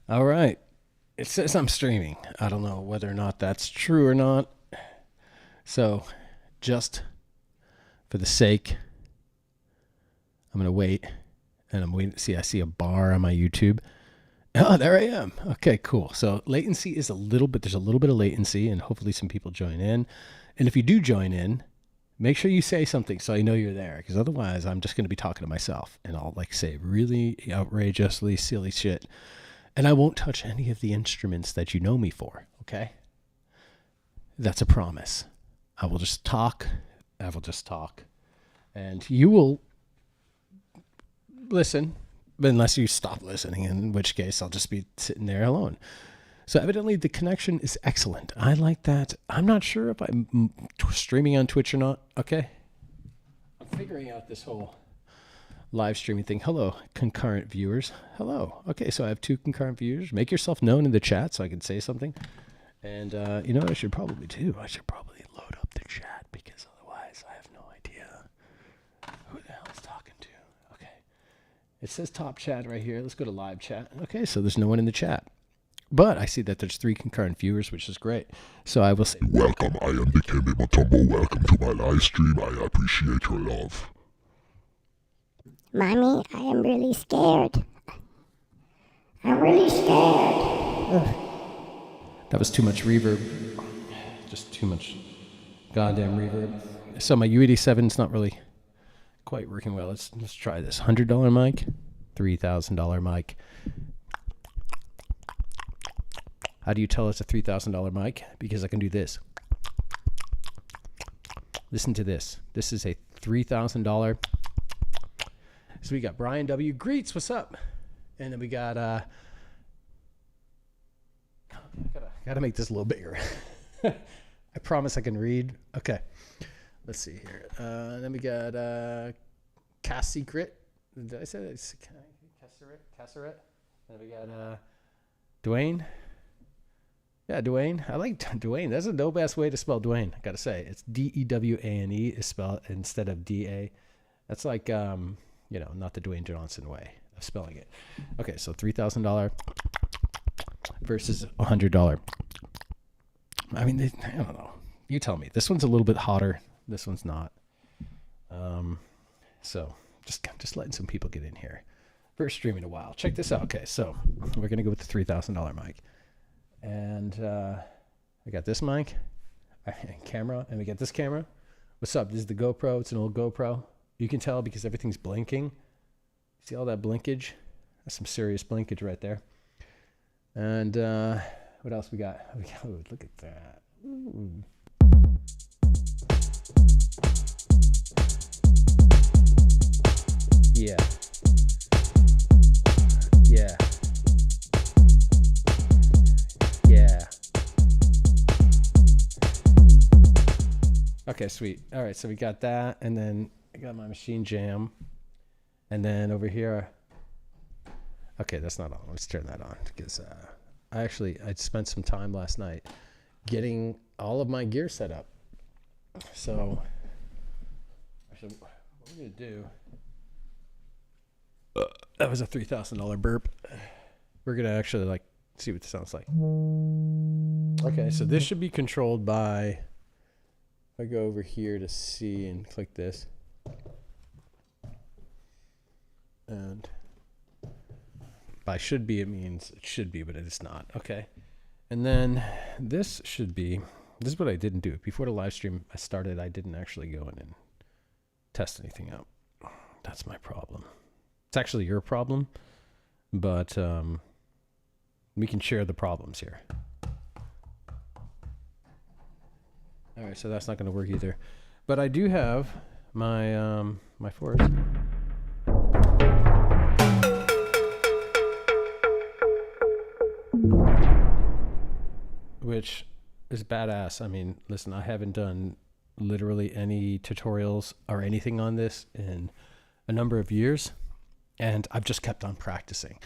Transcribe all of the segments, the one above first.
All right. It says I'm streaming. I don't know whether or not that's true or not. So, just for the sake, I'm going to wait. And I'm waiting to see. I see a bar on my YouTube. Oh, there I am. Okay, cool. So, latency is there's a little bit of latency, and hopefully some people join in. And if you do join in, make sure you say something so I know you're there, because otherwise I'm just going to be talking to myself and I'll say really outrageously silly shit. And I won't touch any of the instruments that you know me for, okay? That's a promise. I will just talk. And you will listen, unless you stop listening, in which case I'll just be sitting there alone. So evidently the connection is excellent. I like that. I'm not sure if I'm streaming on Twitch or not, okay? I'm figuring out this whole live streaming thing. Hello, concurrent viewers. Hello. Okay, so I have 2 concurrent viewers. Make yourself known in the chat so I can say something. And you know what I should probably do? I should probably load up the chat, because otherwise I have no idea who the hell is talking to. Okay. It says top chat right here. Let's go to live chat. Okay, so there's no one in the chat. But I see that there's 3 concurrent viewers, which is great. So I will say, welcome, I am Dikembe Mutombo. Welcome to my live stream. I appreciate your love. Mommy, I am really scared. I'm really scared. that was too much reverb. Just too much goddamn reverb. So my U87 is not really quite working well. Let's try this. $100 mic, $3,000 mic. How do you tell it's a $3,000 mic? Because I can do this. Listen to this. This is a $3,000. So we got Brian W. Greets, what's up? And then we got, gotta make this a little bigger. I promise I can read. Okay, let's see here. Then we got Cass Secret. Did I say that? Casseret. Then we got Dwayne. Yeah, Dwayne. I like Dwayne. That's a dope ass way to spell Dwayne. I gotta say, it's D-E-W-A-N-E is spelled instead of D-A. That's like not the Dwayne Johnson way of spelling it. Okay, so $3,000 versus $100. I mean, I don't know. You tell me. This one's a little bit hotter. This one's not. So just letting some people get in here. First stream in a while. Check this out. Okay, so we're gonna go with the $3,000 mic. And I got this mic and camera, and we got this camera. What's up? This is the GoPro. It's an old GoPro. You can tell because everything's blinking. See all that blinkage? That's some serious blinkage right there. And what else we got? Oh, look at that. Ooh. Yeah. Yeah. Yeah. Okay, sweet. All right, so we got that, and then I got my machine jam, and then over here. Okay, that's not on. Let's turn that on because I spent some time last night getting all of my gear set up. So, actually, what we're gonna do? That was a $3,000 burp. We're gonna actually see what this sounds like. Okay, so this should be controlled by. If I go over here to see and click this, and by should be it means it should be, but it is not. Okay, and then this is what I didn't do before the live stream I started. I didn't actually go in and test anything out. That's my problem. It's actually your problem, but we can share the problems here. All right, so that's not going to work either. But I do have my my force. Which is badass. I mean, listen, I haven't done literally any tutorials or anything on this in a number of years, and I've just kept on practicing.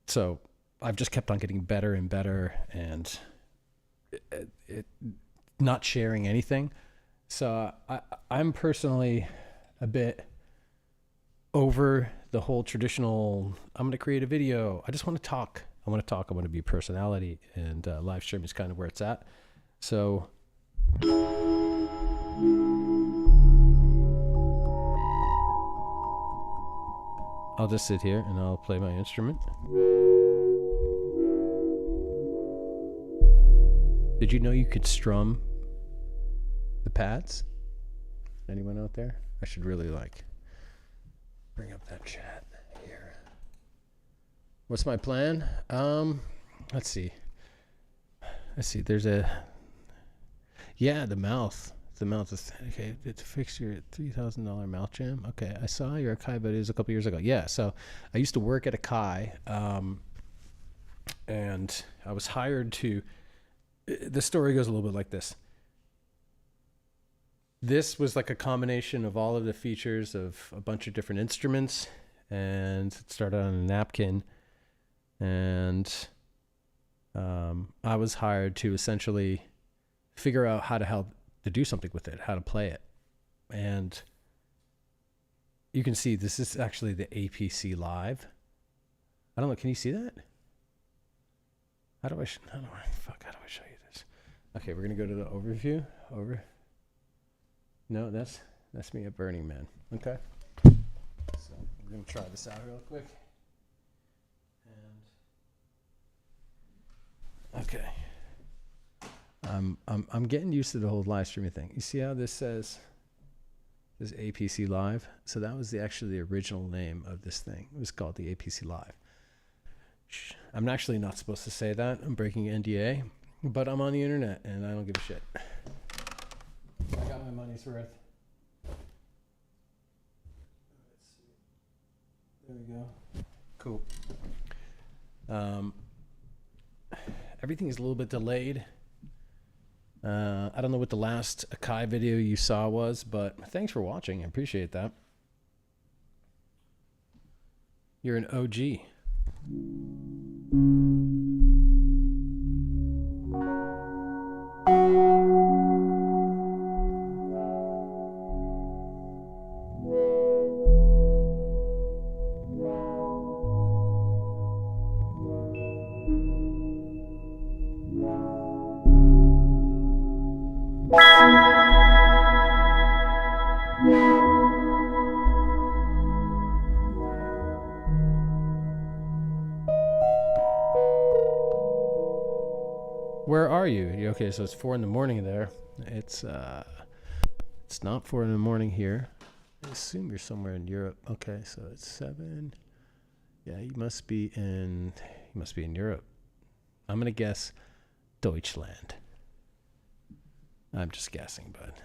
So I've just kept on getting better and better, and not sharing anything. So I'm personally a bit over the whole traditional, I'm going to create a video. I just want to talk I want to talk. I want to be a personality, and live stream is kind of where it's at. So I'll just sit here and I'll play my instrument. Did you know you could strum the pads? Anyone out there? I should really bring up that chat here. What's my plan? Let's see. There's the mouth. The mouth is okay. To fix your $3,000 mouth jam. Okay, I saw your Akai videos a couple years ago. Yeah, so I used to work at Akai, and I was hired to. The story goes a little bit like this. This was like a combination of all of the features of a bunch of different instruments, and it started on a napkin, and I was hired to essentially figure out how to do something with it, how to play it. And you can see this is actually the APC Live. I don't know, can you see that? How do I show you this? Okay, we're gonna go to the overview. No, that's me at Burning Man. Okay. So we're gonna try this out real quick. And okay. I'm getting used to the whole live streaming thing. You see how this says this APC Live? So that was actually the original name of this thing. It was called the APC Live. I'm actually not supposed to say that. I'm breaking NDA, but I'm on the internet and I don't give a shit. I got my money's worth. Let's see. There we go. Cool. Everything is a little bit delayed. I don't know what the last Akai video you saw was, but thanks for watching. I appreciate that. You're an OG. Where are you? Okay, so it's 4 in the morning there. It's not 4 in the morning here. I assume you're somewhere in Europe. Okay, so it's 7. Yeah, you must be in Europe. I'm gonna guess Deutschland. I'm just guessing, but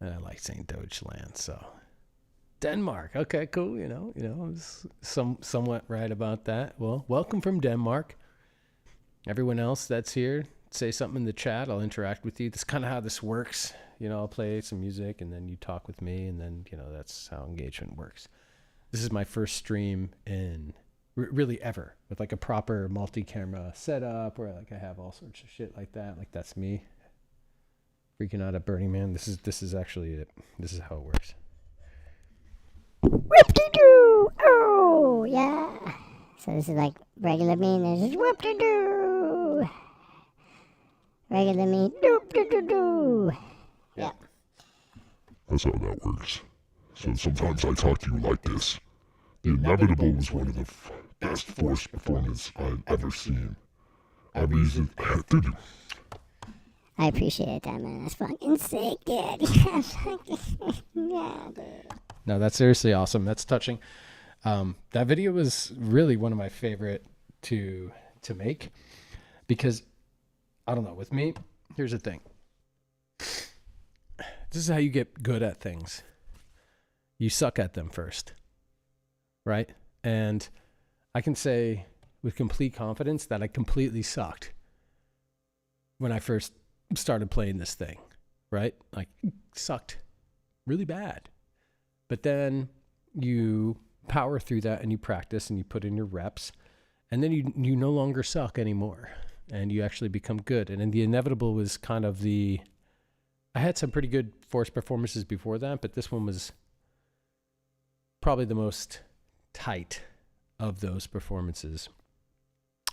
I like saying Deutschland, so Denmark. Okay, cool. You know, I was somewhat right about that. Well, welcome from Denmark. Everyone else that's here, say something in the chat. I'll interact with you. That's kind of how this works. I'll play some music and then you talk with me, and then, that's how engagement works. This is my first stream in really ever with like a proper multi-camera setup where like I have all sorts of shit like that. Like that's me freaking out at Burning Man. This is actually it. This is how it works. Whoop-de-doo! Oh, yeah. So this is like regular me, and this is whoop-de-doo! Regular me, doop-de-doo-doo! Yeah. That's how that works. So sometimes I talk to you like this. The Inevitable was one of the best forced performances I've ever seen. I appreciate that, man. That's fucking sick, dude. Yeah, dude. No, that's seriously awesome. That's touching. That video was really one of my favorite to make, because I don't know, with me, here's the thing. This is how you get good at things. You suck at them first, right? And I can say with complete confidence that I completely sucked when I first started playing this thing, right? Like, sucked really bad. But then you power through that and you practice and you put in your reps, and then you no longer suck anymore and you actually become good. And then the Inevitable was kind of I had some pretty good forced performances before that, but this one was probably the most tight of those performances.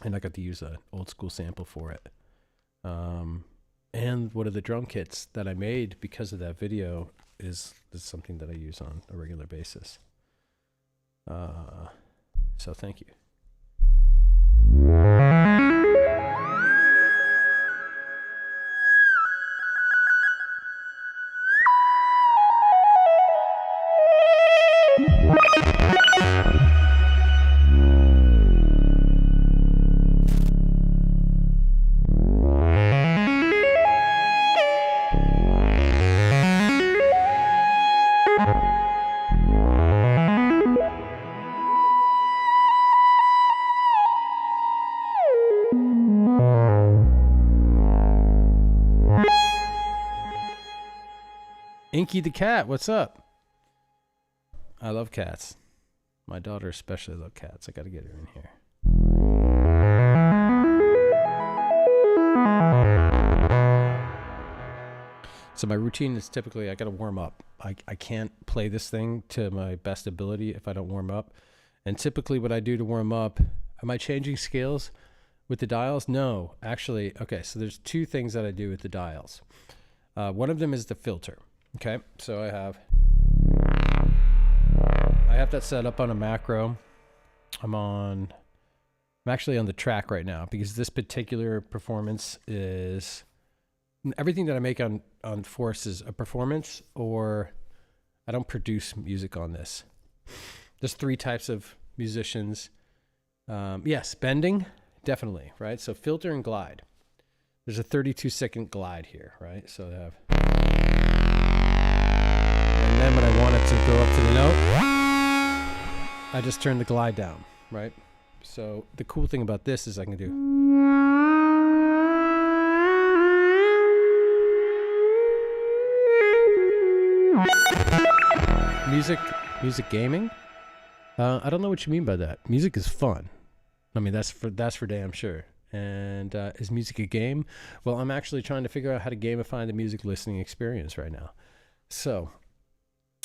and I got to use an old school sample for it. And one of the drum kits that I made because of that video is something that I use on a regular basis. So thank you. Inky the cat, what's up? I love cats. My daughter especially loves cats. I gotta get her in here. So my routine is typically I gotta warm up. I can't play this thing to my best ability if I don't warm up. And typically what I do to warm up, am I changing scales with the dials? No, actually, okay, so there's two things that I do with the dials. One of them is the filter. Okay, so I have that set up on a macro. I'm actually on the track right now because this particular performance is everything that I make on Force is a performance, or I don't produce music on this. There's three types of musicians. Yes, bending, definitely, right? So filter and glide. There's a 32-second glide here, right? So I have, and then when I want it to go up to the note, I just turn the glide down, right? So the cool thing about this is I can do music gaming. I don't know what you mean by that. Music is fun. I mean, that's for damn sure. And is music a game? Well, I'm actually trying to figure out how to gamify the music listening experience right now. So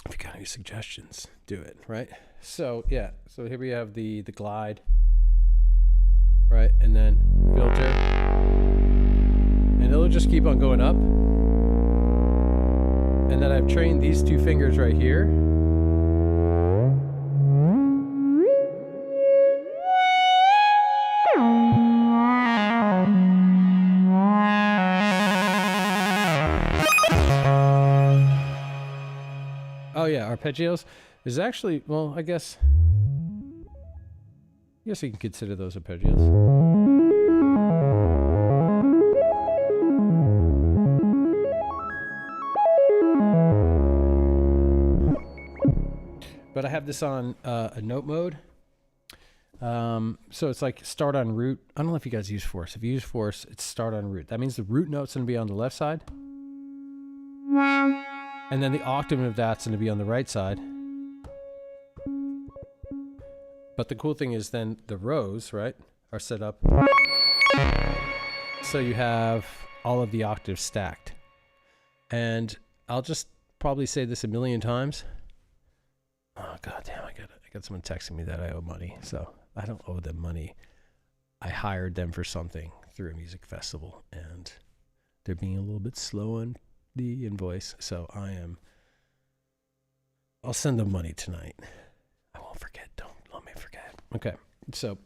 if you got any suggestions, do it, right? So yeah, so here we have the glide, right? And then filter. And it'll just keep on going up. And then I've trained these two fingers right here. Oh yeah, arpeggios is actually, well, I guess you can consider those arpeggios. But I have this on a note mode. So it's like start on root. I don't know if you guys use Force. If you use Force, it's start on root. That means the root note's going to be on the left side. And then the octave of that's going to be on the right side. But the cool thing is then the rows, right, are set up. So you have all of the octaves stacked. And I'll just probably say this a million times. Oh, goddamn, I got someone texting me that I owe money. So I don't owe them money. I hired them for something through a music festival, and they're being a little bit slow on the invoice. So I'll send them money tonight. I won't forget. Don't let me forget. Okay. So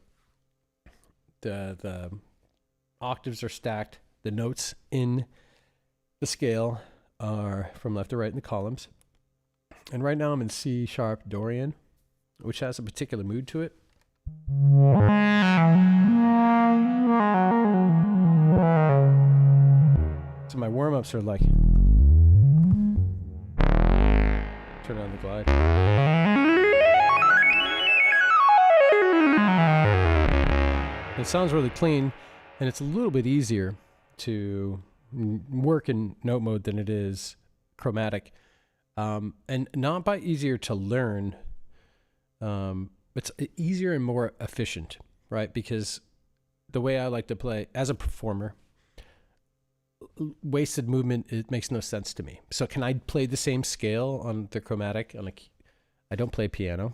the octaves are stacked. The notes in the scale are from left to right in the columns. And right now I'm in C sharp Dorian, which has a particular mood to it. So my warm-ups are like, turn on the glide. It sounds really clean, and it's a little bit easier to work in note mode than it is chromatic. And not by easier to learn. It's easier and more efficient, right? Because the way I like to play as a performer, wasted movement, it makes no sense to me. So can I play the same scale on the chromatic? I don't play piano,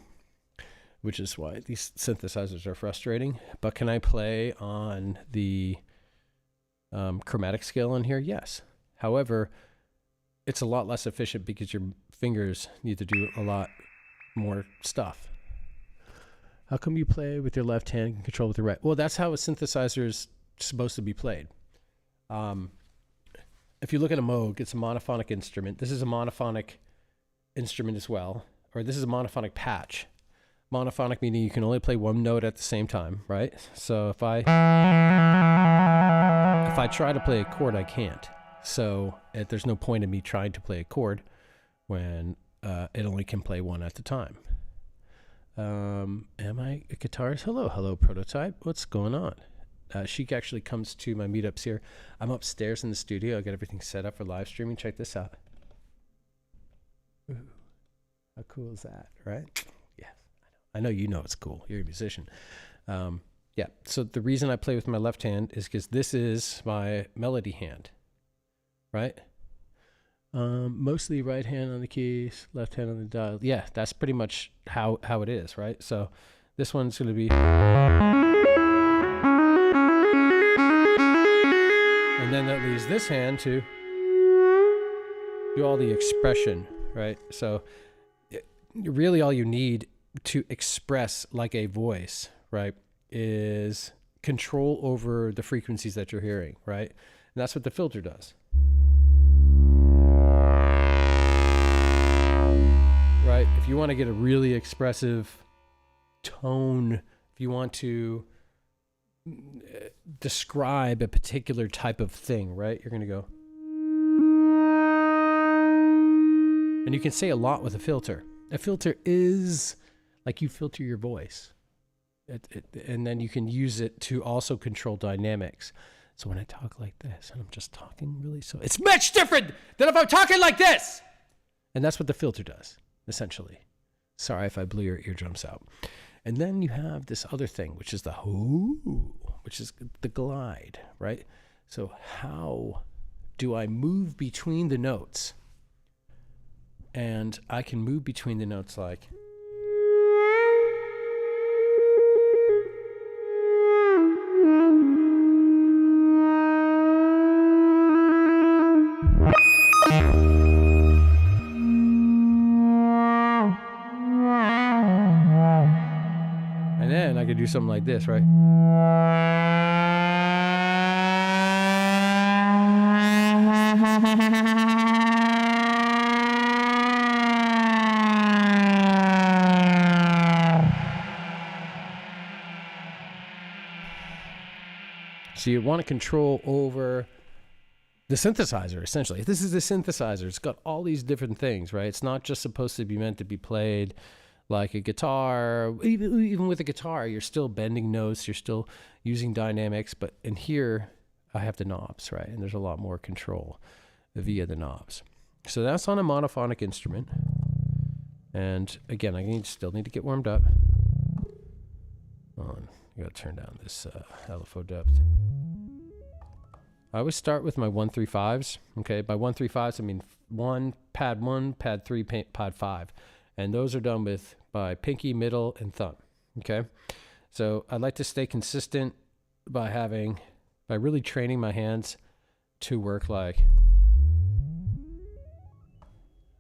which is why these synthesizers are frustrating. But can I play on the chromatic scale on here? Yes. However, it's a lot less efficient because your fingers need to do a lot more stuff. How come you play with your left hand and control with your right? Well, that's how a synthesizer is supposed to be played. If you look at a Moog, it's a monophonic instrument. This is a monophonic instrument as well, or this is a monophonic patch. Monophonic meaning you can only play one note at the same time, right? So if I try to play a chord, I can't. So there's no point in me trying to play a chord when it only can play one at a time. Am I a guitarist? Hello, Prototype. What's going on? She actually comes to my meetups here. I'm upstairs in the studio. I got everything set up for live streaming. Check this out. Ooh, how cool is that, right? Yes, I know you know it's cool. You're a musician. Yeah, so the reason I play with my left hand is because this is my melody hand, right? Mostly right hand on the keys, left hand on the dial. Yeah, that's pretty much how it is, right? So this one's going to be... And then that leaves this hand to do all the expression, right? So really all you need to express like a voice, right, is control over the frequencies that you're hearing, right? And that's what the filter does. Right? If you want to get a really expressive tone, if you want to describe a particular type of thing, right? You're going to go. And you can say a lot with a filter. A filter is like you filter your voice. And then you can use it to also control dynamics. So when I talk like this, and I'm just talking really so, it's much different than if I'm talking like this. And that's what the filter does, essentially. Sorry if I blew your eardrums out. And then you have this other thing, which is the which is the glide, right? So how do I move between the notes? And I can move between the notes like... And then I could do something like this, right? So you want to control over the synthesizer, essentially. This is the synthesizer. It's got all these different things, right? It's not just supposed to be meant to be played like a guitar. Even with a guitar, you're still bending notes, you're still using dynamics, but in here, I have the knobs, right? And there's a lot more control via the knobs. So that's on a monophonic instrument. And again, I still need to get warmed up. Hold on, I gotta turn down this LFO depth. I always start with my 1-3-5s. Okay, by 1-3-5s, I mean 1, pad 3, pad 5. And those are done by pinky, middle, and thumb. Okay, so I'd like to stay consistent by really training my hands to work like.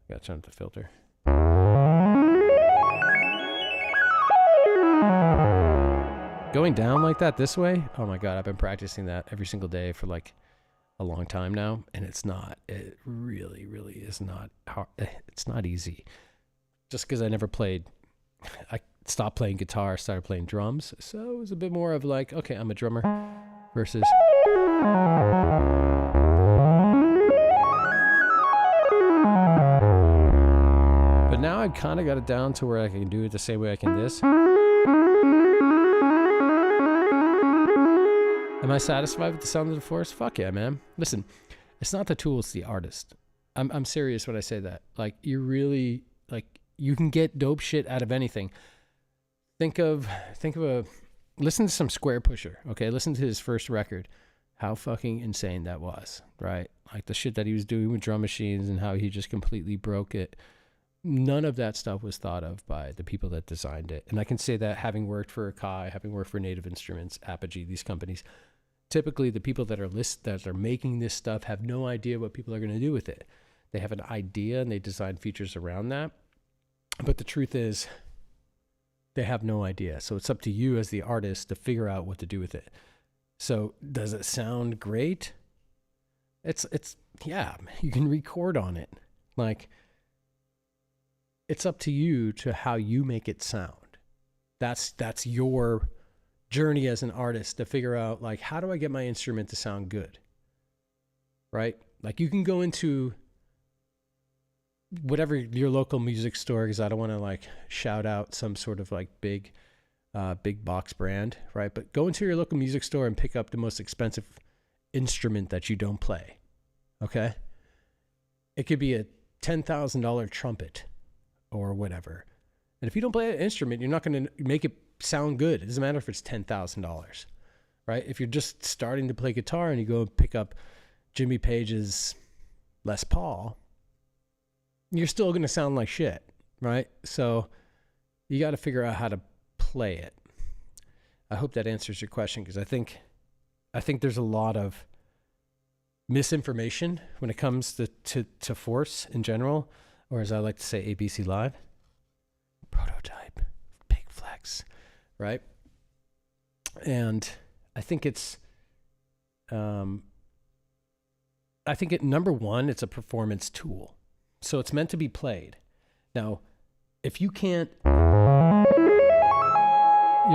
Gotta turn up the filter. Going down like that this way. Oh my God, I've been practicing that every single day for like a long time now, and it really, really is not hard. It's not easy. Just because I stopped playing guitar, started playing drums. So it was a bit more of like, okay, I'm a drummer versus. But now I kind of got it down to where I can do it the same way I can this. Am I satisfied with the sound of the force? Fuck yeah, man. Listen, it's not the tool, it's the artist. I'm serious when I say that. Like, you really, like, you can get dope shit out of anything. Listen to some Square Pusher, okay? Listen to his first record. How fucking insane that was, right? Like the shit that he was doing with drum machines and how he just completely broke it None of that stuff was thought of by the people that designed it. And I can say that having worked for Akai, having worked for Native Instruments, Apogee, these companies, typically the people that are making this stuff have no idea what people are going to do with it. They have an idea and they design features around that. But the truth is, they have no idea. So it's up to you as the artist to figure out what to do with it. So does it sound great? It's yeah, you can record on it. Like, it's up to you to how you make it sound. That's your journey as an artist to figure out, like, how do I get my instrument to sound good? Right? Like, you can go into whatever your local music store, because I don't want to like shout out some sort of like big box brand, right? But go into your local music store and pick up the most expensive instrument that you don't play. Okay? It could be a $10,000 trumpet or whatever. And if you don't play an instrument, you're not going to make it sound good. It doesn't matter if it's $10,000, right? If you're just starting to play guitar and you go pick up Jimmy Page's Les Paul, you're still going to sound like shit, right? So you got to figure out how to play it. I hope that answers your question, because I think there's a lot of misinformation when it comes to Force in general, or as I like to say, ABC Live. Prototype, big flex, right? And I think number one, it's a performance tool. So it's meant to be played. Now, if you can't, you're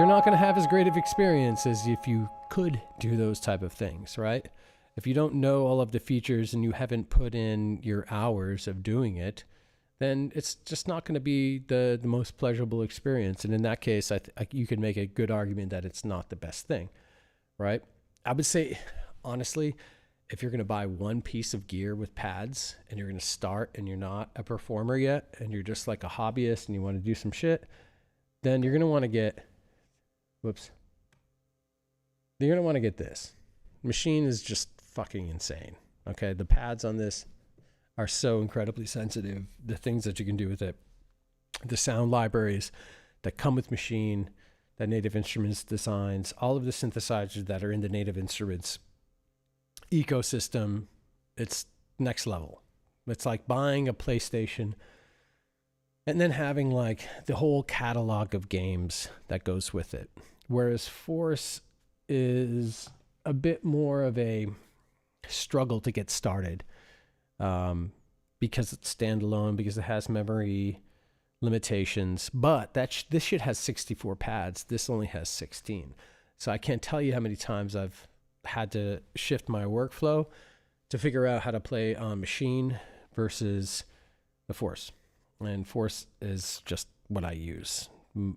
not going to have as great of experience as if you could do those type of things, right? If you don't know all of the features and you haven't put in your hours of doing it, then it's just not going to be the most pleasurable experience. And in that case, you could make a good argument that it's not the best thing, right? I would say, honestly, if you're going to buy one piece of gear with pads and you're going to start and you're not a performer yet and you're just like a hobbyist and you want to do some shit, then you're going to want to get, you're going to want to get this. Machine is just fucking insane. Okay. The pads on this are so incredibly sensitive. The things that you can do with it, the sound libraries that come with Machine, that Native Instruments designs, all of the synthesizers that are in the Native Instruments ecosystem, it's next level. It's like buying a PlayStation and then having like the whole catalog of games that goes with it. Whereas Force is a bit more of a struggle to get started, because it's standalone, because it has memory limitations. But this shit has 64 pads. This only has 16. So I can't tell you how many times I've had to shift my workflow to figure out how to play on Machine versus the Force. And Force is just what I use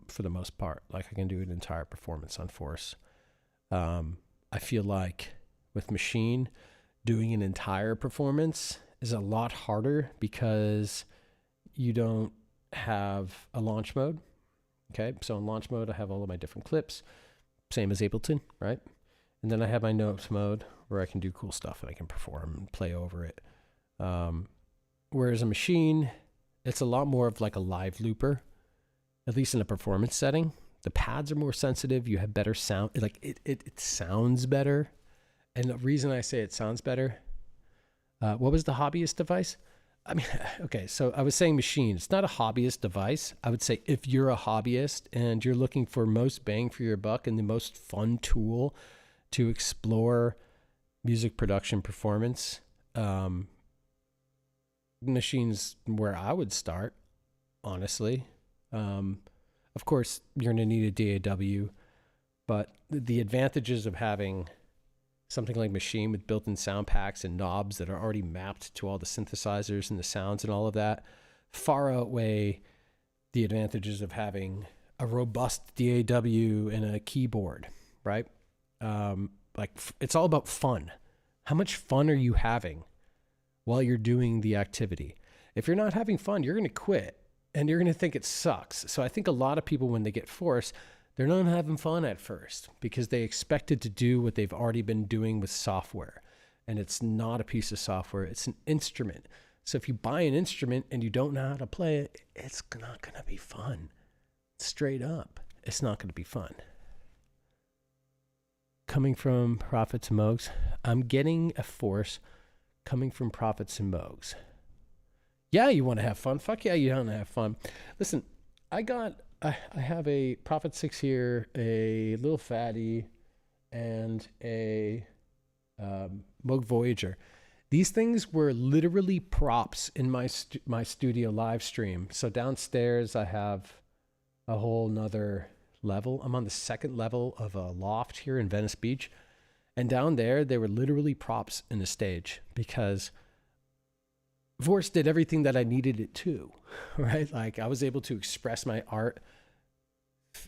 for the most part. Like, I can do an entire performance on Force. I feel like with Machine, doing an entire performance is a lot harder because you don't have a launch mode. Okay, so in launch mode, I have all of my different clips, same as Ableton, right? And then I have my notes mode where I can do cool stuff and I can perform and play over it. Whereas a Machine, it's a lot more of like a live looper, at least in a performance setting. The pads are more sensitive. You have better sound. Like it sounds better. And the reason I say it sounds better, what was the hobbyist device? I mean, okay, so I was saying Machine. It's not a hobbyist device. I would say if you're a hobbyist and you're looking for most bang for your buck and the most fun tool to explore music production performance, Machine's where I would start, honestly. Of course, you're going to need a DAW, but the advantages of having something like Machine with built-in sound packs and knobs that are already mapped to all the synthesizers and the sounds and all of that far outweigh the advantages of having a robust DAW and a keyboard, right? It's all about fun. How much fun are you having while you're doing the activity? If you're not having fun, you're going to quit and you're going to think it sucks. So I think a lot of people, when they get Force, they're not having fun at first because they expected to do what they've already been doing with software. And it's not a piece of software. It's an instrument. So if you buy an instrument and you don't know how to play it, it's not going to be fun. Straight up, it's not going to be fun. Coming from Prophets and Mogs, I'm getting a force coming from Prophets and Mogs. Yeah, you want to have fun. Fuck yeah, you want to have fun. Listen, I have a Prophet 6 here, a Little Fatty, and a Moog Voyager. These things were literally props in my studio live stream. So downstairs I have a whole nother level. I'm on the second level of a loft here in Venice Beach. And down there, they were literally props in the stage because Vorse did everything that I needed it to, right? Like I was able to express my art.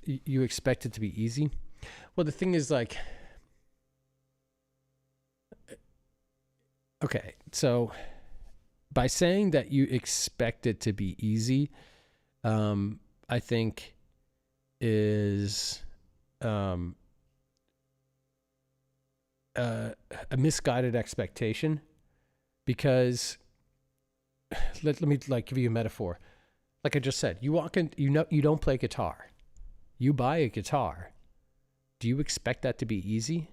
You expect it to be easy. Well, the thing is like, okay, so by saying that you expect it to be easy, I think is a misguided expectation, because let me like give you a metaphor. Like I just said, you walk in, you don't play guitar. You buy a guitar. Do you expect that to be easy?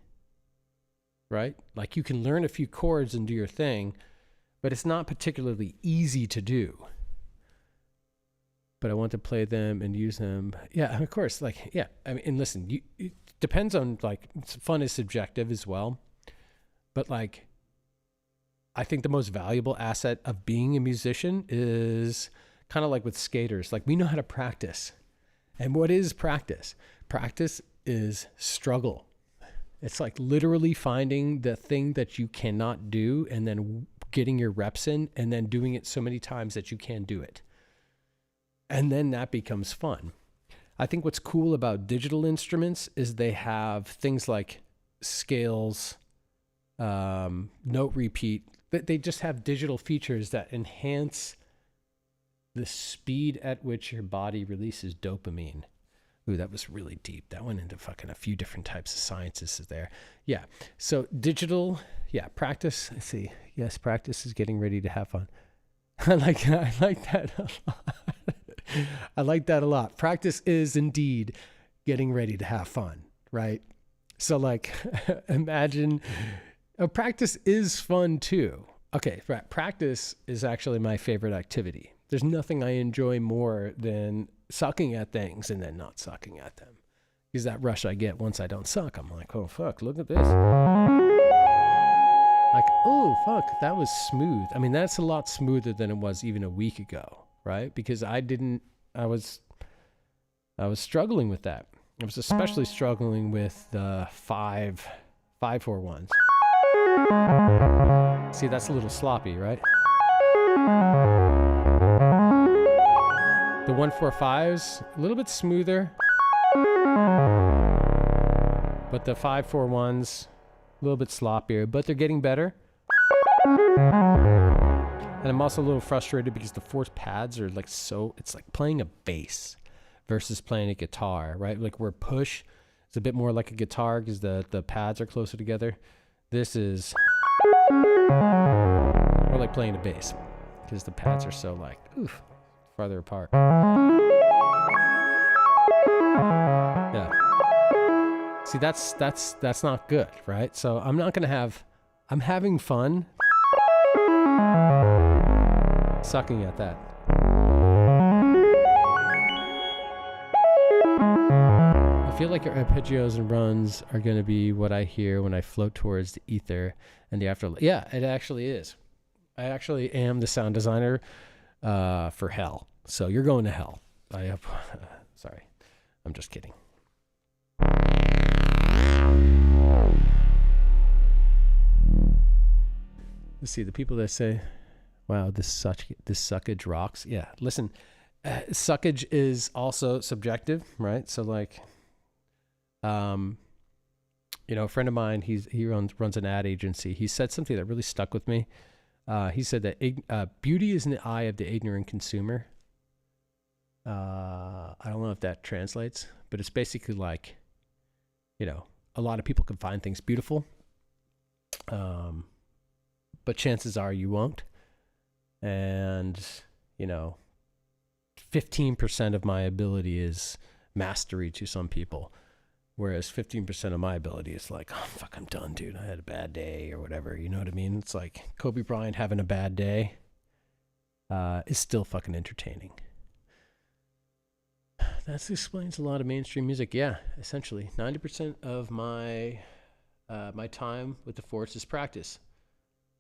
Right? Like you can learn a few chords and do your thing, but it's not particularly easy to do. But I want to play them and use them. Yeah, of course. Like, yeah. I mean, and listen, it depends on like, fun is subjective as well. But like, I think the most valuable asset of being a musician is kind of like with skaters. Like we know how to practice. And what is practice? Practice is struggle. It's like literally finding the thing that you cannot do and then getting your reps in and then doing it so many times that you can do it. And then that becomes fun. I think what's cool about digital instruments is they have things like scales, note repeat. They just have digital features that enhance the speed at which your body releases dopamine. Ooh, that was really deep. That went into fucking a few different types of sciences there. Yeah. So digital, yeah, practice. Let's see. Yes, practice is getting ready to have fun. I like that a lot. I like that a lot. Practice is indeed getting ready to have fun, right? So like, imagine, practice is fun too. Okay, right. Practice is actually my favorite activity. There's nothing I enjoy more than sucking at things and then not sucking at them. Because that rush I get once I don't suck, I'm like, oh fuck, look at this. Like, oh fuck, that was smooth. I mean, that's a lot smoother than it was even a week ago, right? Because I was struggling with that. I was especially struggling with the 5/4/1s. See, that's a little sloppy, right? The 1/4/5s, a little bit smoother. But the 5/4/1s, a little bit sloppier, but they're getting better. And I'm also a little frustrated because the fourth pads are like it's like playing a bass versus playing a guitar, right? Like where push is a bit more like a guitar because the pads are closer together. This is more like playing a bass because the pads are so like, oof, farther apart. Yeah. See, that's not good, right? So I'm having fun sucking at that. I feel like your arpeggios and runs are going to be what I hear when I float towards the ether and the afterlife. Yeah, it actually is. I actually am the sound designer for hell. So you're going to hell. Sorry, I'm just kidding. Let's see, the people that say, wow, this suckage rocks. Yeah, listen, suckage is also subjective, right? So like, a friend of mine, he runs an ad agency. He said something that really stuck with me. He said that beauty is in the eye of the ignorant consumer. I don't know if that translates, but it's basically like, a lot of people can find things beautiful, but chances are you won't. And, 15% of my ability is mastery to some people. Whereas 15% of my ability is like, oh, fuck, I'm done, dude. I had a bad day or whatever. You know what I mean? It's like Kobe Bryant having a bad day is still fucking entertaining. That explains a lot of mainstream music. Yeah, essentially. 90% of my my time with the Force is practice.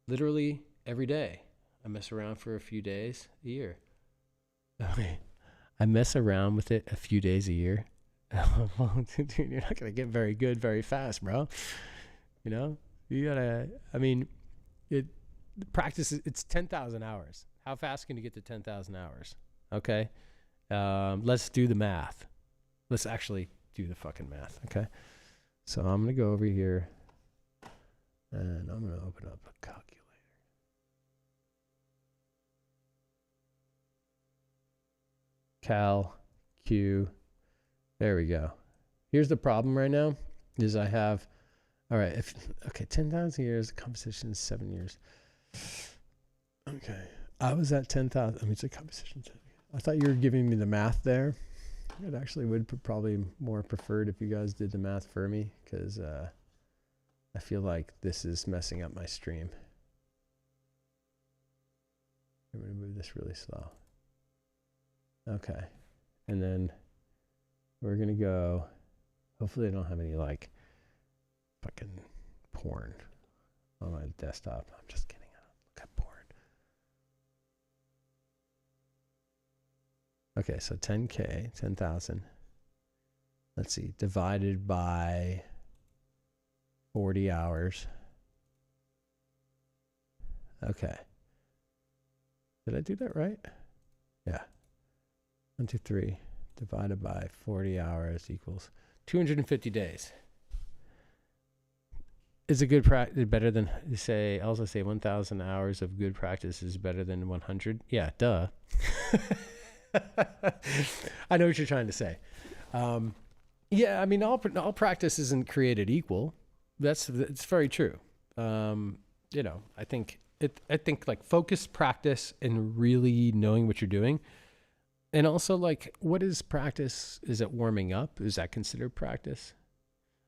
Literally every day. I mess around for a few days a year. I mess around with it a few days a year. Well, dude, you're not going to get very good very fast, bro. You gotta, practice, it's 10,000 hours. How fast can you get to 10,000 hours? Okay. Let's do the math. Let's actually do the fucking math. Okay. So I'm going to go over here and I'm going to open up a calculator. Cal Q. There we go. Here's the problem right now is I have, all right, 10,000 years, the composition is 7 years. Okay. I was at 10,000. I mean, it's a composition. I thought you were giving me the math there. It actually would probably more preferred if you guys did the math for me because I feel like this is messing up my stream. I'm going to move this really slow. Okay. And then we're going to go, hopefully I don't have any like fucking porn on my desktop. I'm just kidding. I don't look at porn. Okay, so 10K, 10,000. Let's see, divided by 40 hours. Okay. Did I do that right? Yeah. 1, 2, 3 divided by 40 hours equals 250 days. Is a good practice better than also say 1,000 hours of good practice is better than 100? Yeah, duh. I know what you're trying to say. Yeah, I mean, all practice isn't created equal. It's very true. I think like focused practice and really knowing what you're doing. And also, like, what is practice? Is it warming up? Is that considered practice?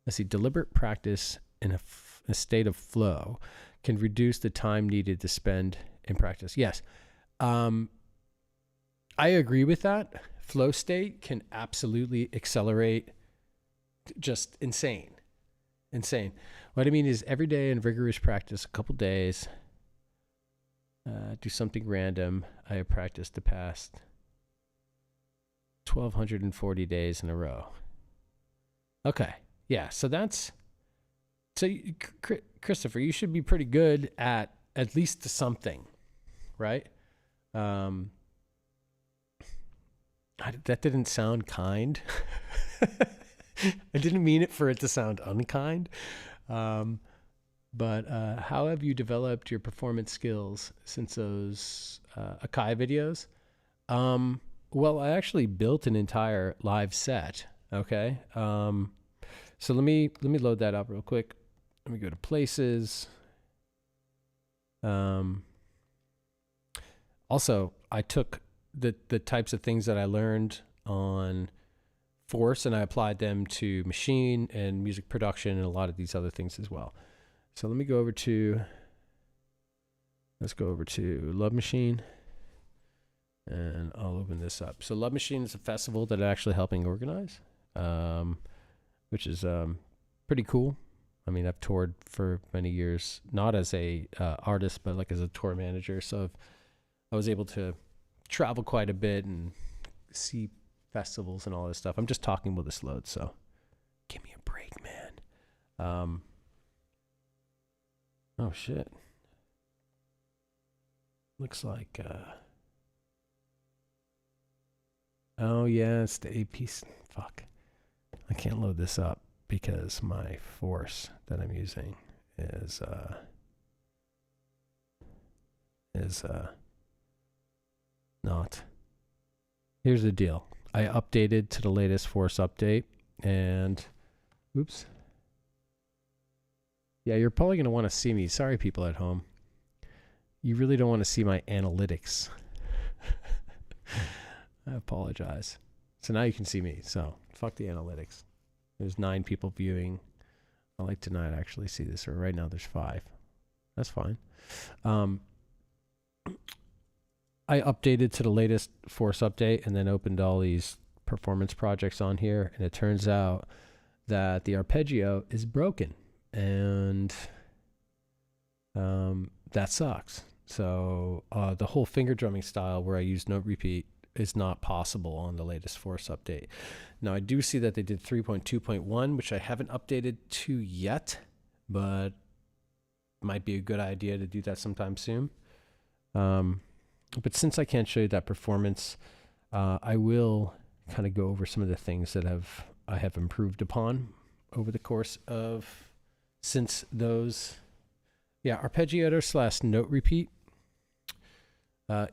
Let's see. Deliberate practice in a state of flow can reduce the time needed to spend in practice. Yes. I agree with that. Flow state can absolutely accelerate. Just insane. What I mean is every day in rigorous practice, a couple days, do something random. I have practiced the past 1,240 days in a row. Okay. Yeah. So Christopher, you should be pretty good at least something, right? That didn't sound kind. I didn't mean it for it to sound unkind. But how have you developed your performance skills since those Akai videos? Well, I actually built an entire live set. Okay. So let me load that up real quick. Let me go to places. Also, I took the types of things that I learned on Force and I applied them to machine and music production and a lot of these other things as well. So let's go over to Love Machine and I'll open this up. So Love Machine is a festival that I'm actually helping organize, which is pretty cool. I mean, I've toured for many years, not as a artist, but like as a tour manager. So I was able to travel quite a bit and see festivals and all this stuff. I'm just talking with this load, so give me a break, man. Oh shit. Looks like oh yeah, it's the AP. Fuck. I can't load this up because my Force that I'm using is not. Here's the deal. I updated to the latest Force update and oops. Yeah, you're probably going to want to see me. Sorry, people at home. You really don't want to see my analytics. I apologize. So now you can see me. So fuck the analytics. There's 9 people viewing. I like to not actually see this. Or right now there's 5. That's fine. I updated to the latest Force update and then opened all these performance projects on here. And it turns out that the arpeggio is broken. And that sucks. So the whole finger drumming style where I use note repeat is not possible on the latest Force update. Now I do see that they did 3.2.1, which I haven't updated to yet, but might be a good idea to do that sometime soon. But since I can't show you that performance, I will kind of go over some of the things that I have improved upon over the course of since those. Yeah, arpeggiator / note repeat.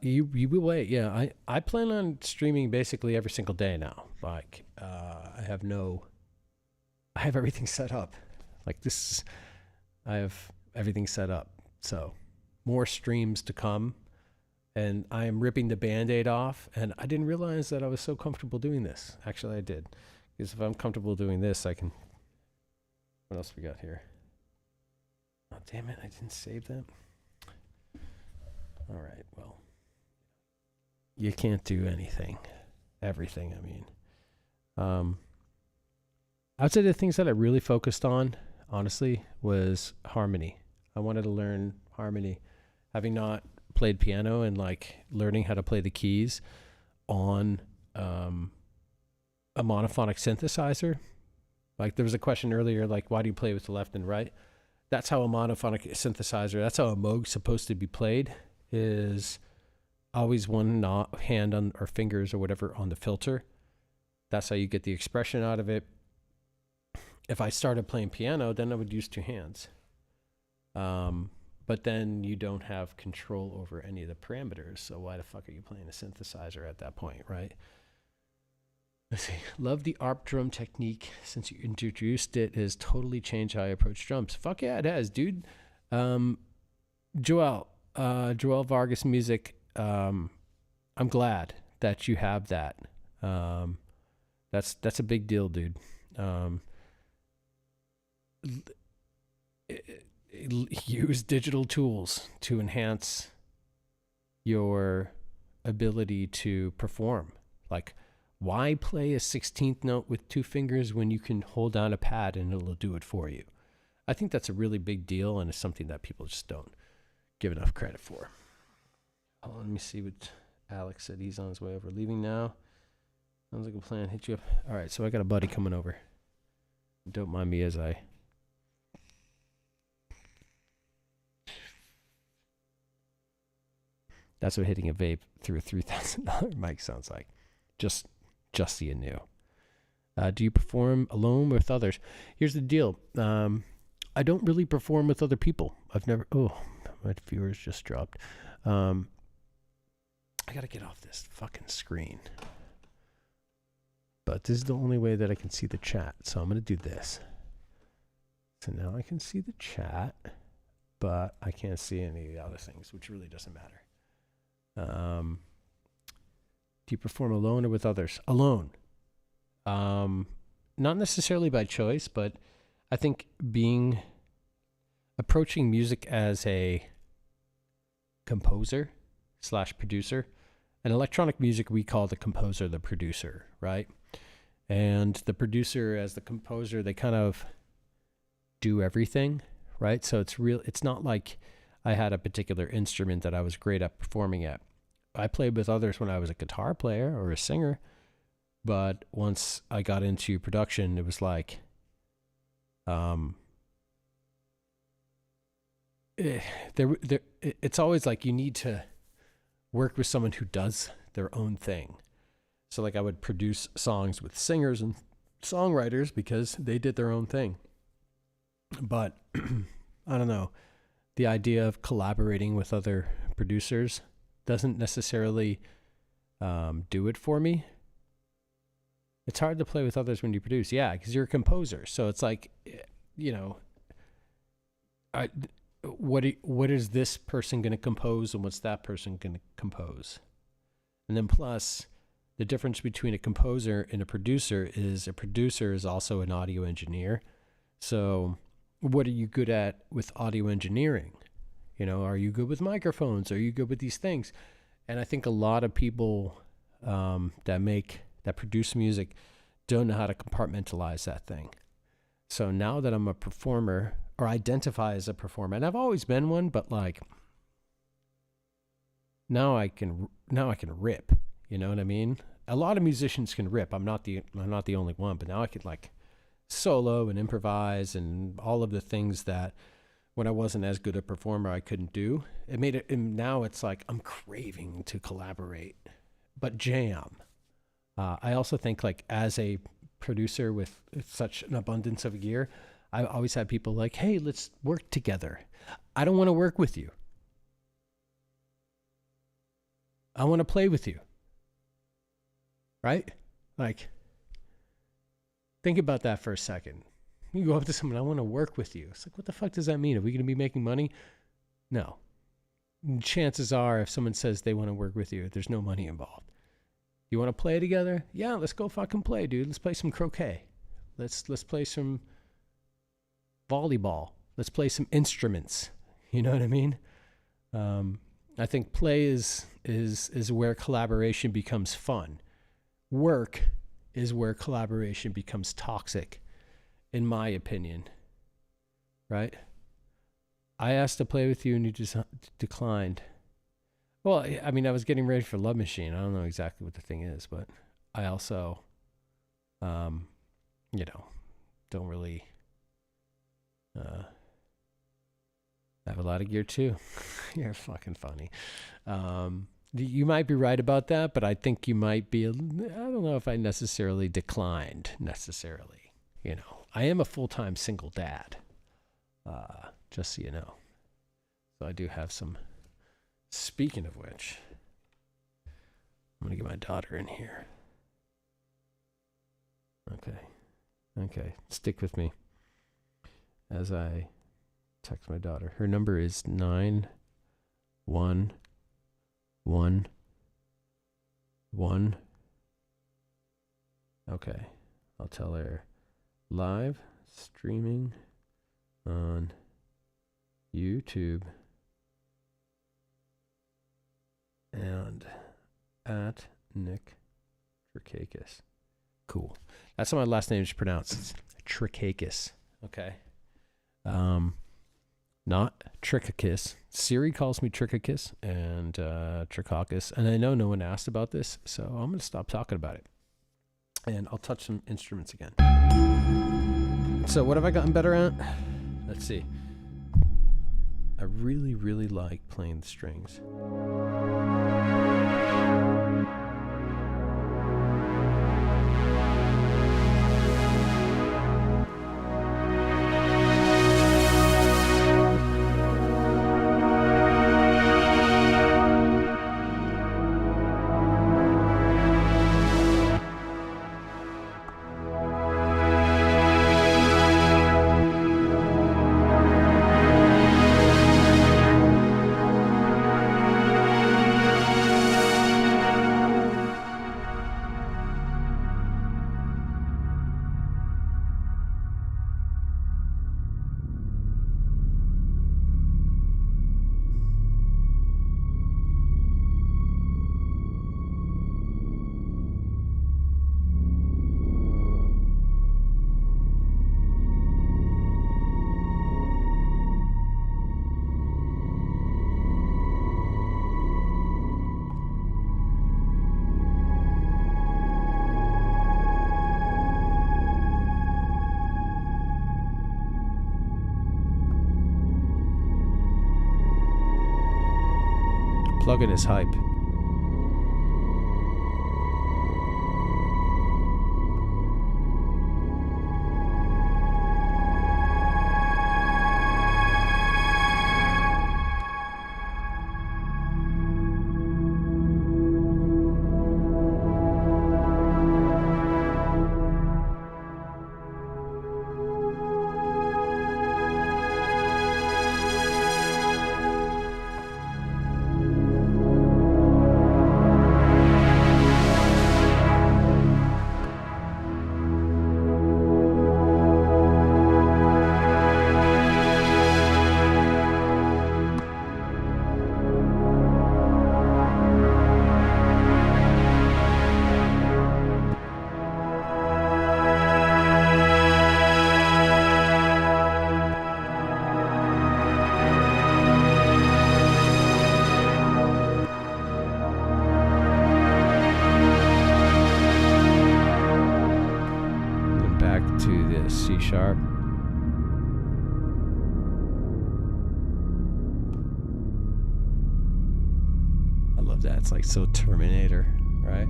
You will wait. Yeah, I plan on streaming basically every single day now. Like I have everything set up. Like I have everything set up. So more streams to come. And I am ripping the Band-Aid off. And I didn't realize that I was so comfortable doing this. Actually, I did. Because if I'm comfortable doing this, I can... What else we got here? Oh, damn it. I didn't save that. All right. Well, you can't do anything. Everything, I mean. I would say the things that I really focused on, honestly, was harmony. I wanted to learn harmony. Having not played piano and like learning how to play the keys on a monophonic synthesizer. Like there was a question earlier, like why do you play with the left and right? That's how a monophonic synthesizer, that's how a Moog's supposed to be played, is always one hand on or fingers or whatever on the filter. That's how you get the expression out of it. If I started playing piano, then I would use 2 hands. But then you don't have control over any of the parameters. So why the fuck are you playing a synthesizer at that point, right? Let's see. Love the ARP drum technique. Since you introduced it, has totally changed how I approach drums. Fuck yeah, it has, dude. Joel Vargas Music. I'm glad that you have that. That's a big deal, dude. Use digital tools to enhance your ability to perform. Like, why play a 16th note with 2 fingers when you can hold down a pad and it'll do it for you? I think that's a really big deal, and it's something that people just don't give enough credit for. Oh, let me see what Alex said. He's on his way over. Leaving now. Sounds like a plan. Hit you up. All right, so I got a buddy coming over. Don't mind me as I... That's what hitting a vape through a $3,000 mic sounds like. Just so you knew. Do you perform alone with others? Here's the deal. I don't really perform with other people. I've never... Oh, my viewers just dropped. I got to get off this fucking screen. But this is the only way that I can see the chat. So I'm going to do this. So now I can see the chat, but I can't see any of the other things, which really doesn't matter. Do you perform alone or with others? Alone. Not necessarily by choice, but I think approaching music as a composer / producer. In electronic music, we call the composer the producer, right? And the producer as the composer, they kind of do everything, right? So it's not like I had a particular instrument that I was great at performing at. I played with others when I was a guitar player or a singer, but once I got into production, it was like, it's always like you need to work with someone who does their own thing. So like I would produce songs with singers and songwriters because they did their own thing. But I don't know, the idea of collaborating with other producers doesn't necessarily do it for me. It's hard to play with others when you produce. Yeah, because you're a composer. So it's like, you know, what is this person going to compose and what's that person going to compose? And then plus, the difference between a composer and a producer is also an audio engineer. So what are you good at with audio engineering? You know, are you good with microphones? Are you good with these things? And I think a lot of people that produce music don't know how to compartmentalize that thing. So now that I'm a performer, or identify as a performer, and I've always been one, but like now I can rip. You know what I mean? A lot of musicians can rip. I'm not the only one, but now I can like solo and improvise and all of the things that when I wasn't as good a performer I couldn't do. It made it, and now it's like I'm craving to collaborate, but jam. I also think like as a producer with such an abundance of gear, I always had people like, hey, let's work together. I don't want to work with you. I want to play with you. Right? Like, think about that for a second. You go up to someone, I want to work with you. It's like, what the fuck does that mean? Are we going to be making money? No. Chances are, if someone says they want to work with you, there's no money involved. You want to play together? Yeah, let's go fucking play, dude. Let's play some croquet. Let's play some volleyball. Let's play some instruments. You know what I mean? I think play is where collaboration becomes fun. Work is where collaboration becomes toxic, in my opinion. Right? I asked to play with you and you just declined. Well, I mean, I was getting ready for Love Machine. I don't know exactly what the thing is, but I also, don't really have a lot of gear too. You're fucking funny. You might be right about that, but I think you might be, I don't know if I necessarily declined necessarily. You know, I am a full-time single dad, just so you know. So I do have some. Speaking of which, I'm going to get my daughter in here. Okay. Stick with me as I text my daughter. Her number is 911. Okay. I'll tell her live streaming on YouTube and at Nick Trikakis. Cool. That's how my last name is pronounced. It's Trikakis. Okay. Not Trikakis. Siri calls me Trikakis and Trikakis. And I know no one asked about this, so I'm going to stop talking about it. And I'll touch some instruments again. So what have I gotten better at? Let's see. I really, really like playing the strings. Plugin is hype. It's like so Terminator, right?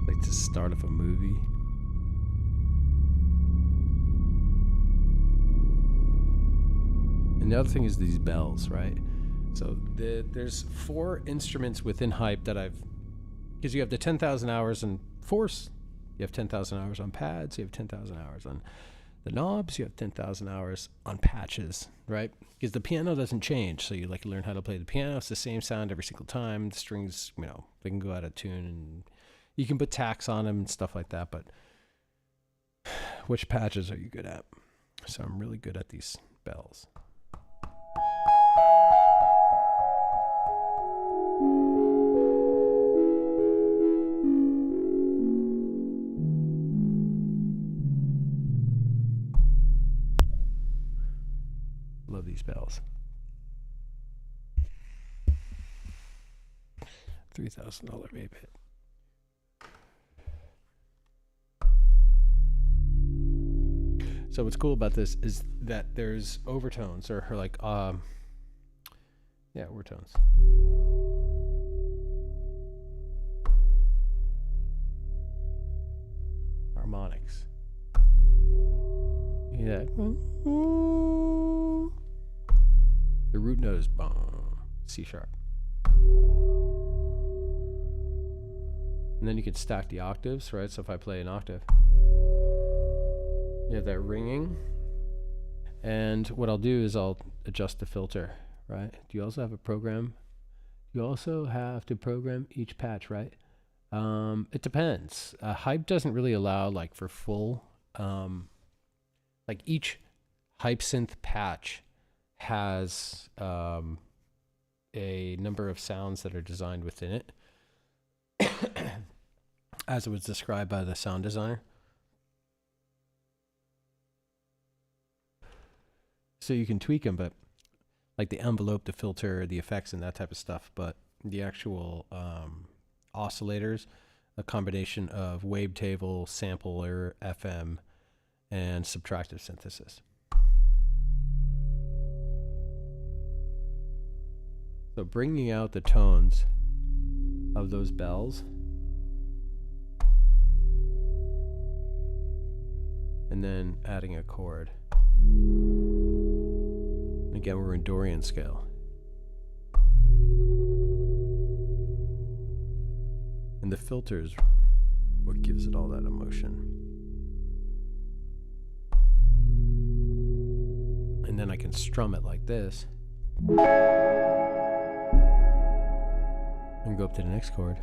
Like the start of a movie. And the other thing is these bells, right? So there's 4 instruments within Hype that I've, because you have the 10,000 hours in Force, you have 10,000 hours on pads, you have 10,000 hours on the knobs, you have 10,000 hours on patches, right? Because the piano doesn't change, so you like learn how to play the piano. It's the same sound every single time. The strings, they can go out of tune, and you can put tacks on them and stuff like that. But which patches are you good at? So I'm really good at these bells. Love these bells. $3,000 vape hit. So what's cool about this is that there's overtones or like overtones. Harmonics. Yeah. The root note is C sharp. And then you can stack the octaves, right? So if I play an octave, you have that ringing. And what I'll do is I'll adjust the filter, right? Do you also have a program? You also have to program each patch, right? It depends. Hype doesn't really allow like for full, like each Hype synth patch has a number of sounds that are designed within it, as it was described by the sound designer. So you can tweak them, but like the envelope, the filter, the effects, and that type of stuff. But the actual oscillators, a combination of wavetable, sampler, FM, and subtractive synthesis. So bringing out the tones of those bells, and then adding a chord. And again, we're in Dorian scale. And the filter is what gives it all that emotion. And then I can strum it like this. And go up to the next chord.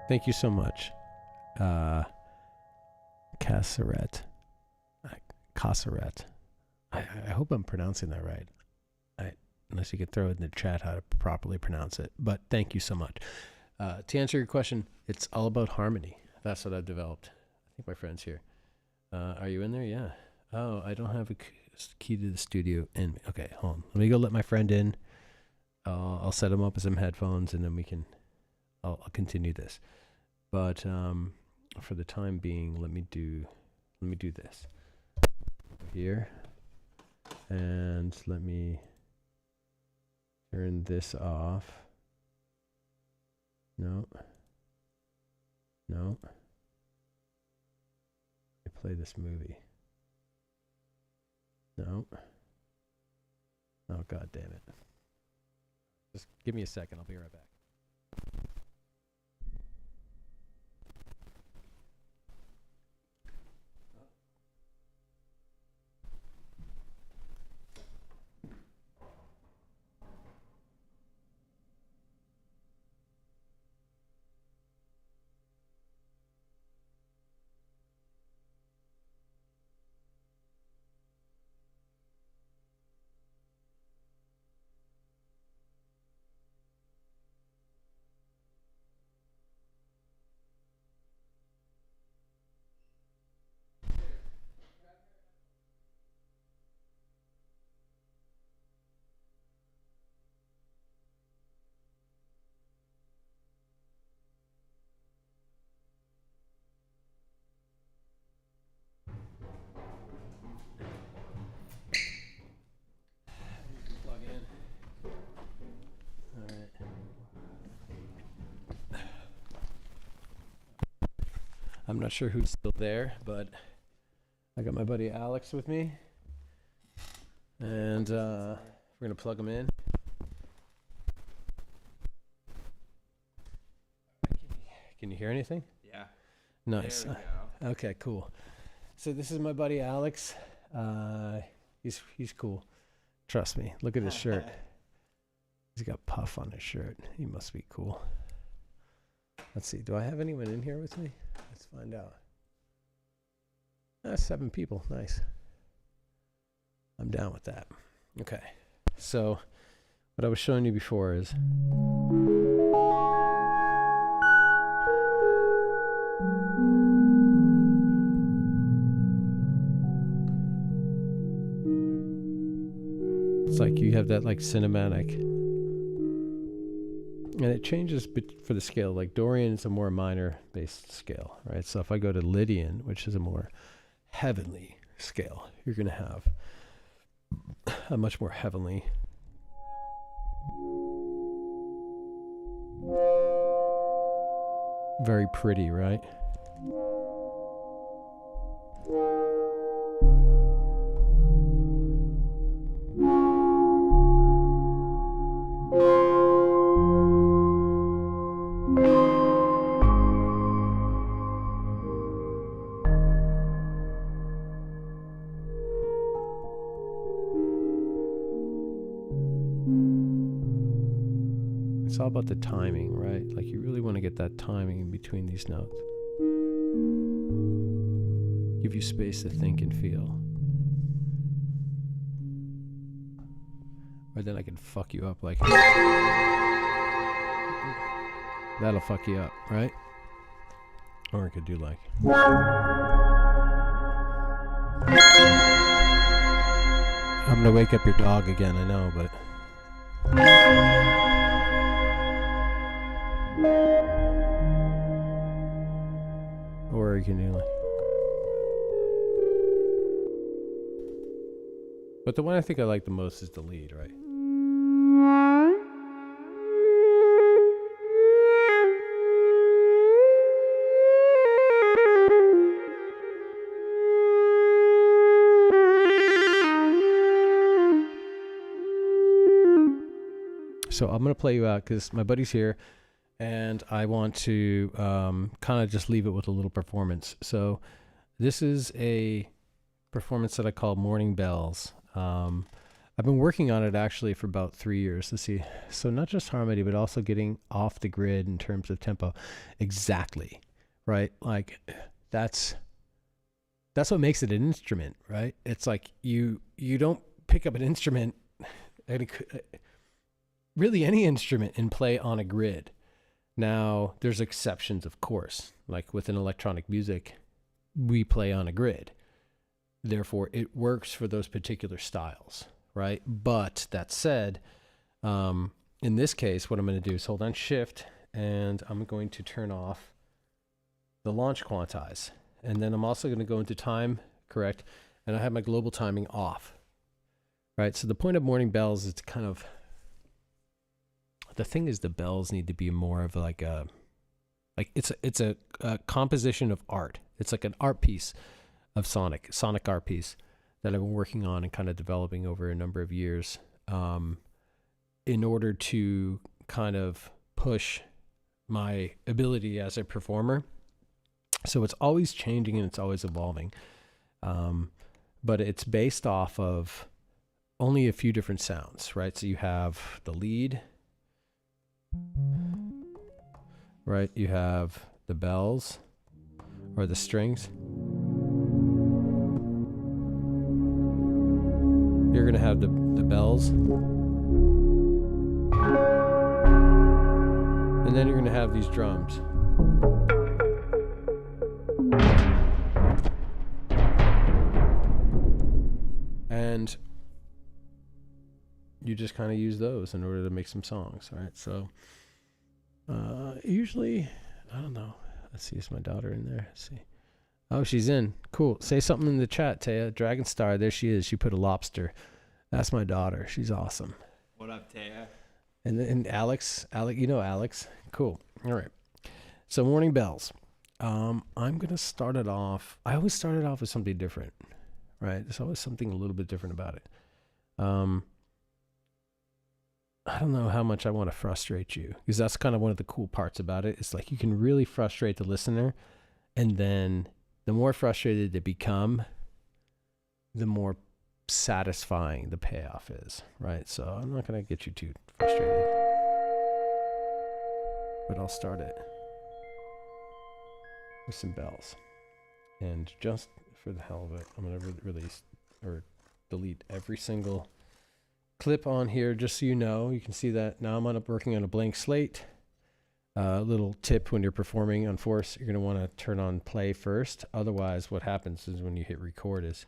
Thank you so much, Casseret. Casseret. I hope I'm pronouncing that right. Unless you could throw it in the chat how to properly pronounce it. But thank you so much. To answer your question, it's all about harmony. That's what I've developed. I think my friend's here. Are you in there? Yeah. Oh, I don't have a key to the studio. Okay, hold on. Let me go let my friend in. I'll set him up with some headphones, and then I'll continue this. But for the time being, let me do this here, and let me turn this off. No. I play this movie. No. Oh, God damn it. Just give me a second. I'll be right back. I'm not sure who's still there, but I got my buddy Alex with me. And we're going to plug him in. Can you hear anything? Yeah. Nice. There we go. Okay, cool. So this is my buddy Alex. He's cool. Trust me. Look at his shirt. He's got puff on his shirt. He must be cool. Let's see. Do I have anyone in here with me? Let's find out. 7 people. Nice. I'm down with that. Okay. So what I was showing you before is it's like you have that like cinematic, and it changes for the scale. Like Dorian is a more minor based scale, right? So if I go to Lydian, which is a more heavenly scale, you're going to have a much more heavenly, very pretty, right? It's all about the timing, right? Like you really want to get that timing in between these notes. Give you space to think and feel. Or then I can fuck you up like that'll fuck you up, right? Or I could do like I'm gonna wake up your dog again, I know, but or you can do like, but the one I think I like the most is the lead, right? So I'm going to play you out because my buddy's here and I want to kind of just leave it with a little performance. So this is a performance that I call Morning Bells. I've been working on it actually for about 3 years. Let's see. So not just harmony, but also getting off the grid in terms of tempo. Exactly. Right? Like that's what makes it an instrument, right? It's like you don't pick up an instrument and really any instrument and play on a grid. Now, there's exceptions, of course. Like within electronic music, we play on a grid. Therefore, it works for those particular styles, right? But that said, in this case, what I'm going to do is hold on shift, and I'm going to turn off the launch quantize. And then I'm also going to go into time, correct? And I have my global timing off, right? So the point of Morning Bells is to kind of, the thing is the bells need to be more of like a, like it's a composition of art. It's like an art piece of sonic art piece that I've been working on and kind of developing over a number of years in order to kind of push my ability as a performer. So it's always changing and it's always evolving. But it's based off of only a few different sounds, right? So you have the lead, right? You have the bells or the strings. You're going to have the bells. And then you're going to have these drums. And you just kind of use those in order to make some songs, right? So usually, I don't know. Let's see, is my daughter in there? Let's see. Oh, she's in. Cool. Say something in the chat, Taya. Dragon Star, there she is. She put a lobster. That's my daughter. She's awesome. What up, Taya? And Alex, you know Alex. Cool. All right. So Morning Bells. I'm gonna start it off. I always start it off with something different, right? There's always something a little bit different about it. I don't know how much I want to frustrate you, because that's kind of one of the cool parts about it. It's like you can really frustrate the listener, and then the more frustrated they become, the more satisfying the payoff is, right? So I'm not going to get you too frustrated, but I'll start it with some bells. And just for the hell of it, I'm going to release or delete every single clip on here, just so you know. You can see that now I'm working on a blank slate. Little tip: when you're performing on Force, you're going to want to turn on play first. Otherwise, what happens is when you hit record is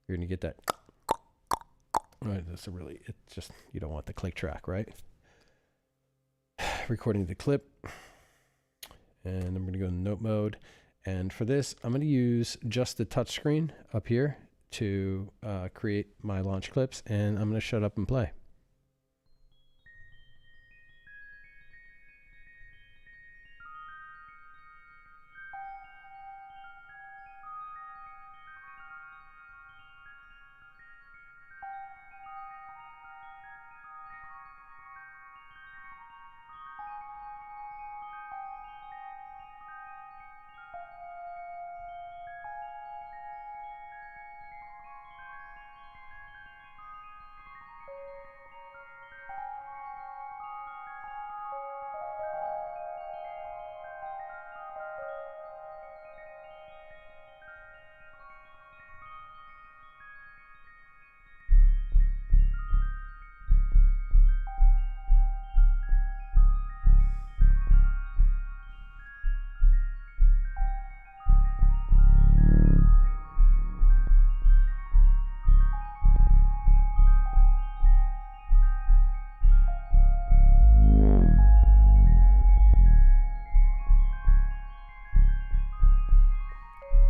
you're going to get that. Right, that's it's just, you don't want the click track, right? Recording the clip. And I'm going to go in note mode. And for this, I'm going to use just the touch screen up here to create my launch clips, and I'm going to shut up and play.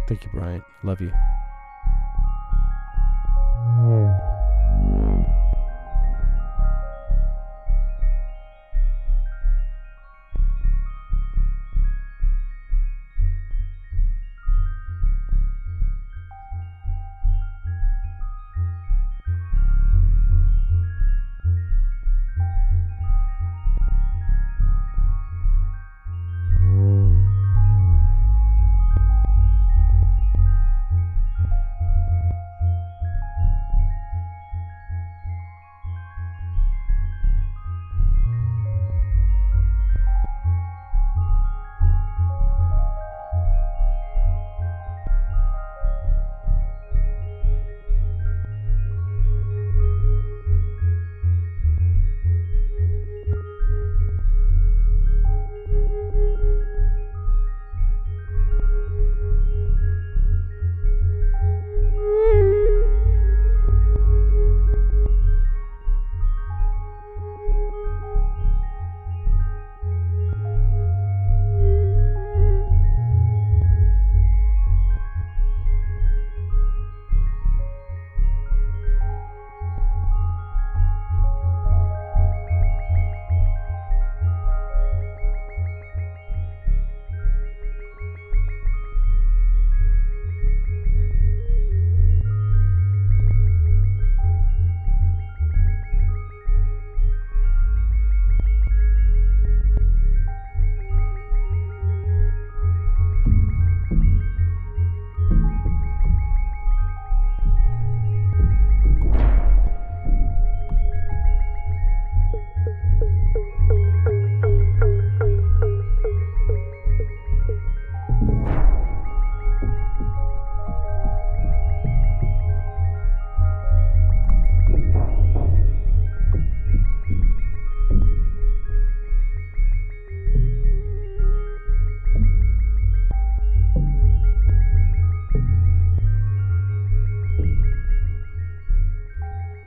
Thank you, Brian. Love you.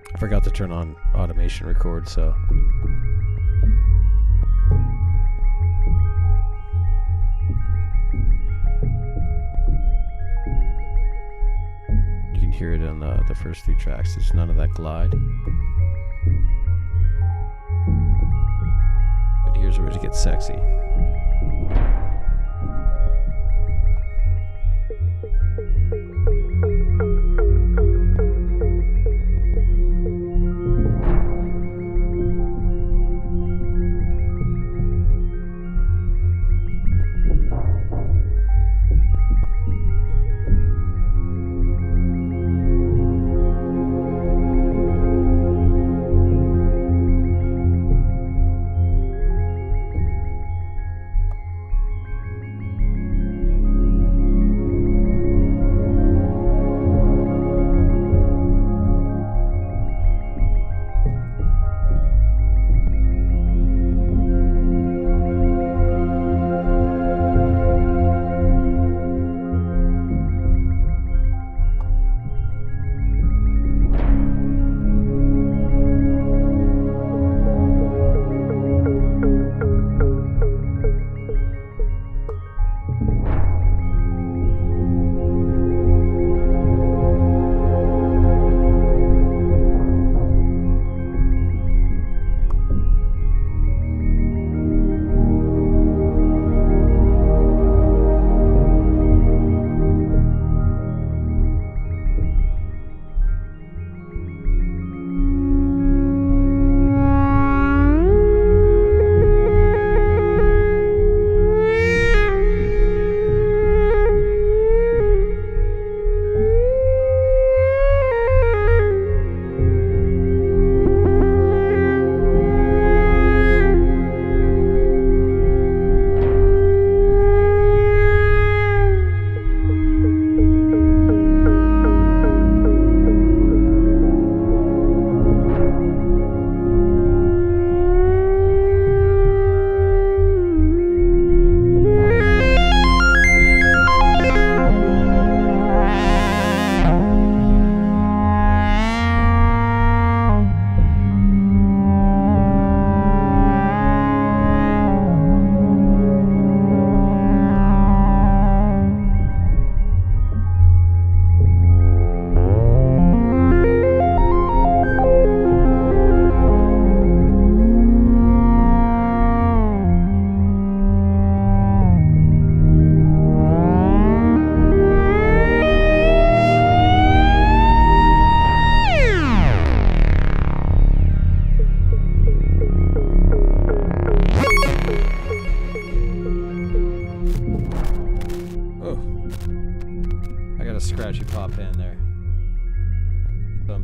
I forgot to turn on automation record, so you can hear it on the first 3 tracks. There's none of that glide. But here's where it gets sexy.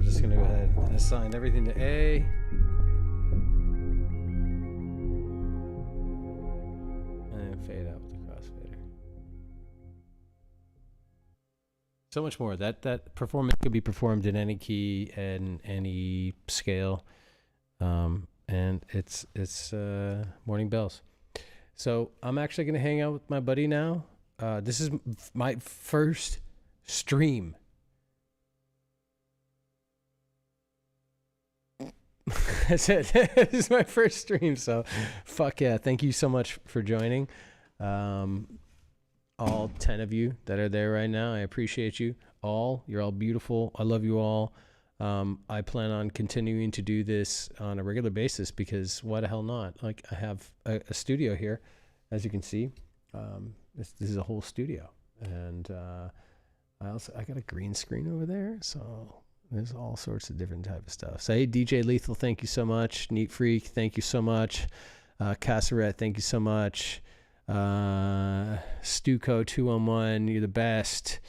just going to go ahead and assign everything to A. And fade out with the crossfader. So much more. That performance could be performed in any key and any scale. And it's morning bells. So I'm actually going to hang out with my buddy now. This is my first stream. That's it. This is my first stream. So fuck yeah. Thank you so much for joining. All 10 of you that are there right now. I appreciate you all. You're all beautiful. I love you all. I plan on continuing to do this on a regular basis because why the hell not? Like I have a studio here, as you can see. This is a whole studio, and I got a green screen over there, so there's all sorts of different type of stuff. So hey, DJ Lethal, thank you so much. Neat Freak, thank you so much. Casseret, thank you so much. Stuco 211, you're the best.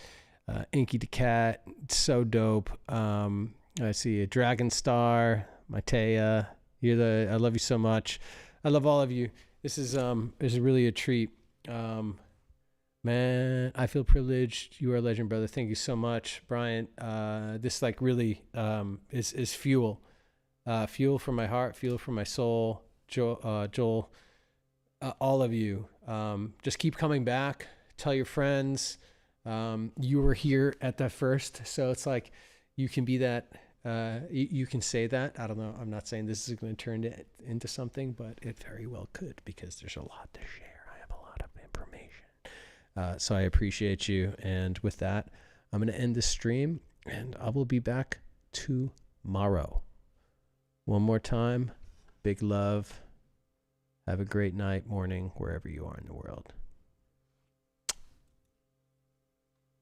Inky the Cat, so dope. I see a Dragon Star, Matea. I love you so much. I love all of you. This is really a treat. Man, I feel privileged. You are a legend, brother. Thank you so much, Brian. This like really is fuel. Fuel for my heart, fuel for my soul. Joel, all of you. Just keep coming back. Tell your friends. You were here at the first, so it's like you can be that. You can say that. I don't know. I'm not saying this is going to turn it into something, but it very well could because there's a lot to share. I have a lot of information. So I appreciate you. And with that, I'm going to end this stream, and I will be back tomorrow. One more time, big love. Have a great night, morning, wherever you are in the world.